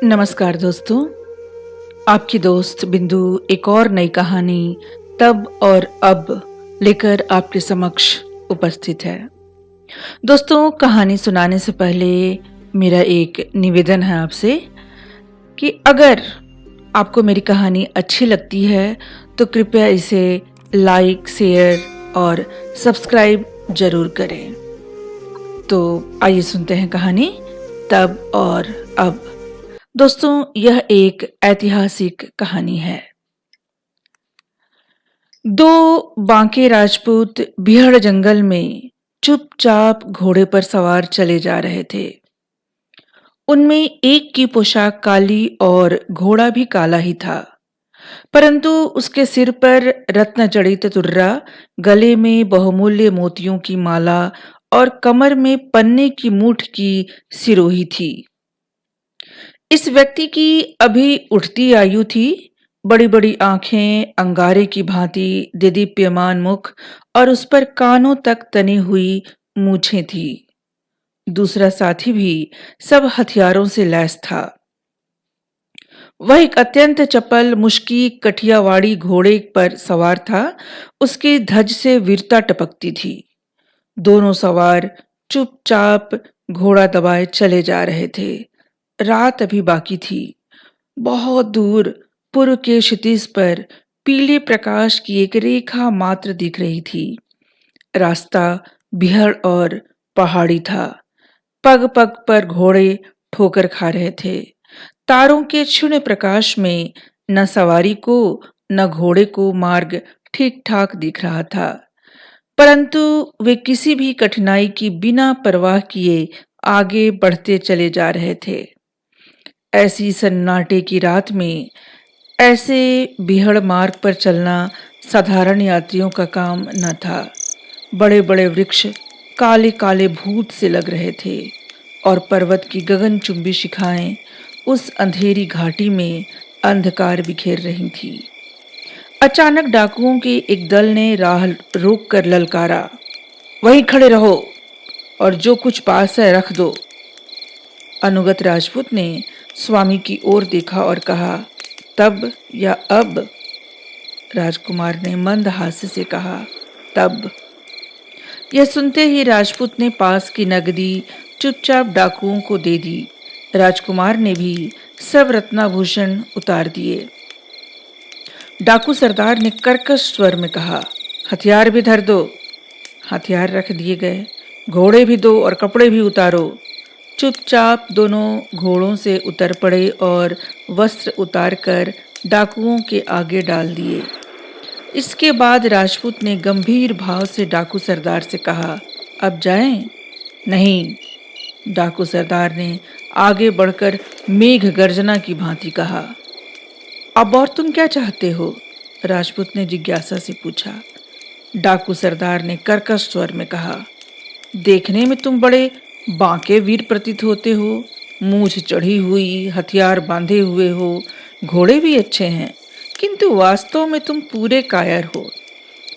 नमस्कार दोस्तों, आपकी दोस्त बिंदु एक और नई कहानी तब और अब लेकर आपके समक्ष उपस्थित है। दोस्तों, कहानी सुनाने से पहले मेरा एक निवेदन है आपसे कि अगर आपको मेरी कहानी अच्छी लगती है तो कृपया इसे लाइक, शेयर और सब्सक्राइब जरूर करें। तो आइए सुनते हैं कहानी तब और अब। दोस्तों, यह एक ऐतिहासिक कहानी है। दो बांके राजपूत बिहड़ जंगल में चुपचाप घोड़े पर सवार चले जा रहे थे। उनमें एक की पोशाक काली और घोड़ा भी काला ही था, परंतु उसके सिर पर रत्न जड़ित तुर्रा, गले में बहुमूल्य मोतियों की माला और कमर में पन्ने की मूठ की सिरोही थी। इस व्यक्ति की अभी उठती आयु थी। बड़ी बड़ी आंखें, अंगारे की भांति देदीप्यमान मुख और उस पर कानों तक तनी हुई मूछें थी। दूसरा साथी भी सब हथियारों से लैस था। वह एक अत्यंत चपल, मुश्की कठियावाड़ी घोड़े पर सवार था। उसकी धज से वीरता टपकती थी। दोनों सवार चुपचाप घोड़ा दबाए चले जा रहे थे। रात अभी बाकी थी। बहुत दूर पूर्व के क्षितिज पर पीले प्रकाश की एक रेखा मात्र दिख रही थी। रास्ता बिहड़ और पहाड़ी था। पग पग पर घोड़े ठोकर खा रहे थे। तारों के क्षीण प्रकाश में न सवारी को न घोड़े को मार्ग ठीक ठाक दिख रहा था, परंतु वे किसी भी कठिनाई की बिना परवाह किए आगे बढ़ते चले जा रहे थे। ऐसी सन्नाटे की रात में ऐसे बिहड़ मार्ग पर चलना साधारण यात्रियों का काम न था। बड़े बड़े वृक्ष काले काले भूत से लग रहे थे और पर्वत की गगनचुंबी शिखाएं उस अंधेरी घाटी में अंधकार बिखेर रही थी। अचानक डाकुओं के एक दल ने राह रोक कर ललकारा, वहीं खड़े रहो और जो कुछ पास है रख दो। अनुगत राजपूत ने स्वामी की ओर देखा और कहा, तब या अब? राजकुमार ने मंद हास्य से कहा, तब। यह सुनते ही राजपूत ने पास की नगदी चुपचाप डाकुओं को दे दी। राजकुमार ने भी सब रत्नाभूषण उतार दिए। डाकू सरदार ने कर्कश स्वर में कहा, हथियार भी धर दो। हथियार रख दिए गए। घोड़े भी दो और कपड़े भी उतारो। चुपचाप दोनों घोड़ों से उतर पड़े और वस्त्र उतारकर डाकुओं के आगे डाल दिए। इसके बाद राजपूत ने गंभीर भाव से डाकू सरदार से कहा, अब जाएं? नहीं। डाकू सरदार ने आगे बढ़कर मेघ गर्जना की भांति कहा, अब और तुम क्या चाहते हो? राजपूत ने जिज्ञासा से पूछा। डाकू सरदार ने कर्कश स्वर में कहा, देखने में तुम बड़े बांके वीर प्रतीत होते हो। मूछ चढ़ी हुई, हथियार बांधे हुए हो, घोड़े भी अच्छे हैं, किंतु वास्तव में तुम पूरे कायर हो।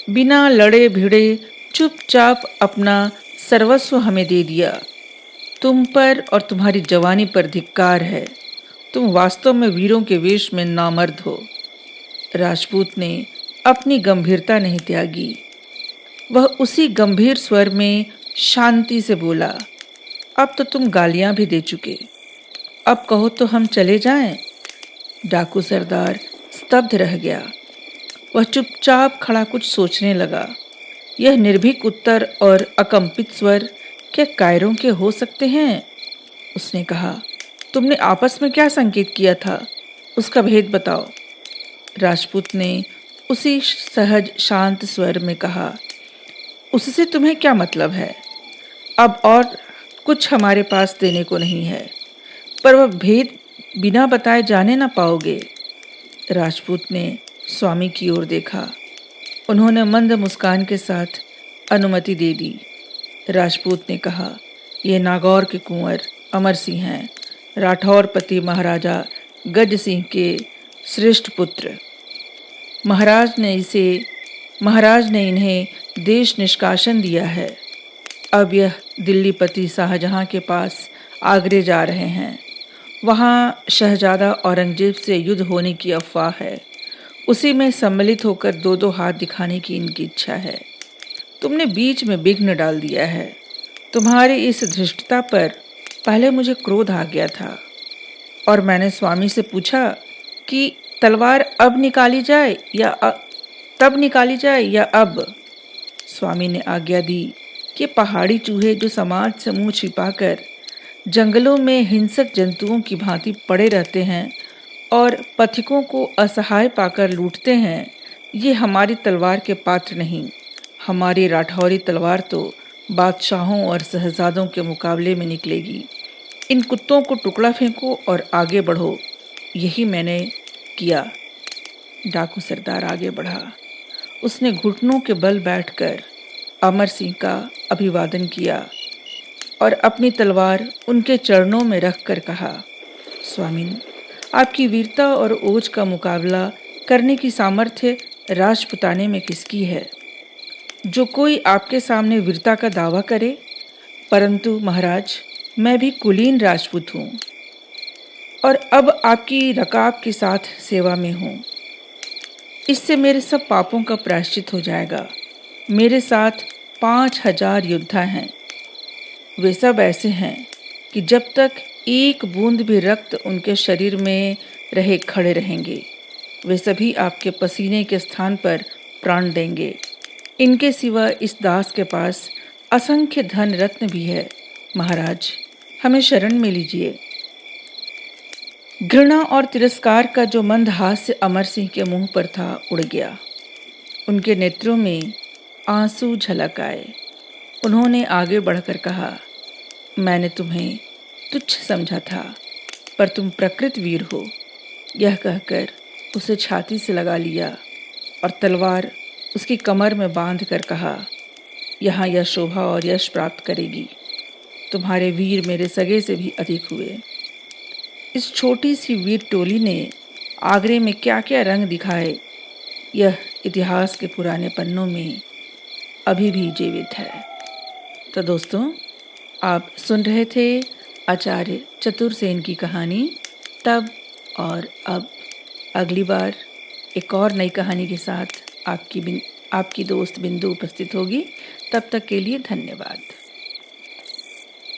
बिना लड़े भिड़े चुपचाप अपना सर्वस्व हमें दे दिया। तुम पर और तुम्हारी जवानी पर धिक्कार है। तुम वास्तव में वीरों के वेश में नामर्द हो। राजपूत ने अपनी गंभीरता नहीं त्यागी। वह उसी गंभीर स्वर में शांति से बोला, अब तो तुम गालियां भी दे चुके, अब कहो तो हम चले जाएं? डाकू सरदार स्तब्ध रह गया। वह चुपचाप खड़ा कुछ सोचने लगा। यह निर्भीक उत्तर और अकंपित स्वर क्या कायरों के हो सकते हैं? उसने कहा, तुमने आपस में क्या संकेत किया था? उसका भेद बताओ। राजपूत ने उसी सहज शांत स्वर में कहा, उससे तुम्हें क्या मतलब है? अब और कुछ हमारे पास देने को नहीं है, पर वह भेद बिना बताए जाने ना पाओगे। राजपूत ने स्वामी की ओर देखा। उन्होंने मंद मुस्कान के साथ अनुमति दे दी। राजपूत ने कहा, ये नागौर के कुंवर अमर सिंह हैं, राठौरपति महाराजा गज सिंह के श्रेष्ठ पुत्र। महाराज ने इन्हें देश निष्कासन दिया है। अब यह दिल्लीपति शाहजहां के पास आगरे जा रहे हैं। वहाँ शहजादा औरंगजेब से युद्ध होने की अफवाह है। उसी में सम्मिलित होकर दो दो हाथ दिखाने की इनकी इच्छा है। तुमने बीच में विघ्न डाल दिया है। तुम्हारी इस धृष्टता पर पहले मुझे क्रोध आ गया था और मैंने स्वामी से पूछा कि तलवार अब निकाली जाए या तब निकाली जाए या अब। स्वामी ने आज्ञा दी कि पहाड़ी चूहे जो समाज से मुंह छिपाकर जंगलों में हिंसक जंतुओं की भांति पड़े रहते हैं और पथिकों को असहाय पाकर लूटते हैं, ये हमारी तलवार के पात्र नहीं। हमारी राठौरी तलवार तो बादशाहों और शहजादों के मुकाबले में निकलेगी। इन कुत्तों को टुकड़ा फेंको और आगे बढ़ो। यही मैंने किया। डाकू सरदार आगे बढ़ा। उसने घुटनों के बल बैठकर अमर सिंह का अभिवादन किया और अपनी तलवार उनके चरणों में रखकर कहा, स्वामिन, आपकी वीरता और ओज का मुकाबला करने की सामर्थ्य राजपुताने में किसकी है? जो कोई आपके सामने वीरता का दावा करे, परंतु महाराज, मैं भी कुलीन राजपूत हूँ और अब आपकी रकाब के साथ सेवा में हूँ। इससे मेरे सब पापों का प्रायश्चित हो जाएगा। मेरे साथ 5000 योद्धा हैं। वे सब ऐसे हैं कि जब तक एक बूंद भी रक्त उनके शरीर में रहे खड़े रहेंगे। वे सभी आपके पसीने के स्थान पर प्राण देंगे। इनके सिवा इस दास के पास असंख्य धन रत्न भी है। महाराज, हमें शरण में लीजिए। घृणा और तिरस्कार का जो मंदहास्य अमर सिंह के मुंह पर था उड़ गया। उनके नेत्रों में आंसू झलक आए। उन्होंने आगे बढ़कर कहा, मैंने तुम्हें तुच्छ समझा था, पर तुम प्रकृत वीर हो। यह कहकर उसे छाती से लगा लिया और तलवार उसकी कमर में बांध कर कहा, यहाँ यह शोभा और यश प्राप्त करेगी। तुम्हारे वीर मेरे सगे से भी अधिक हुए। इस छोटी सी वीर टोली ने आगरे में क्या क्या रंग दिखाए, यह इतिहास के पुराने पन्नों में अभी भी जीवित है। तो दोस्तों, आप सुन रहे थे आचार्य चतुरसेन की कहानी तब और अब। अगली बार एक और नई कहानी के साथ आपकी दोस्त बिंदु उपस्थित होगी। तब तक के लिए धन्यवाद।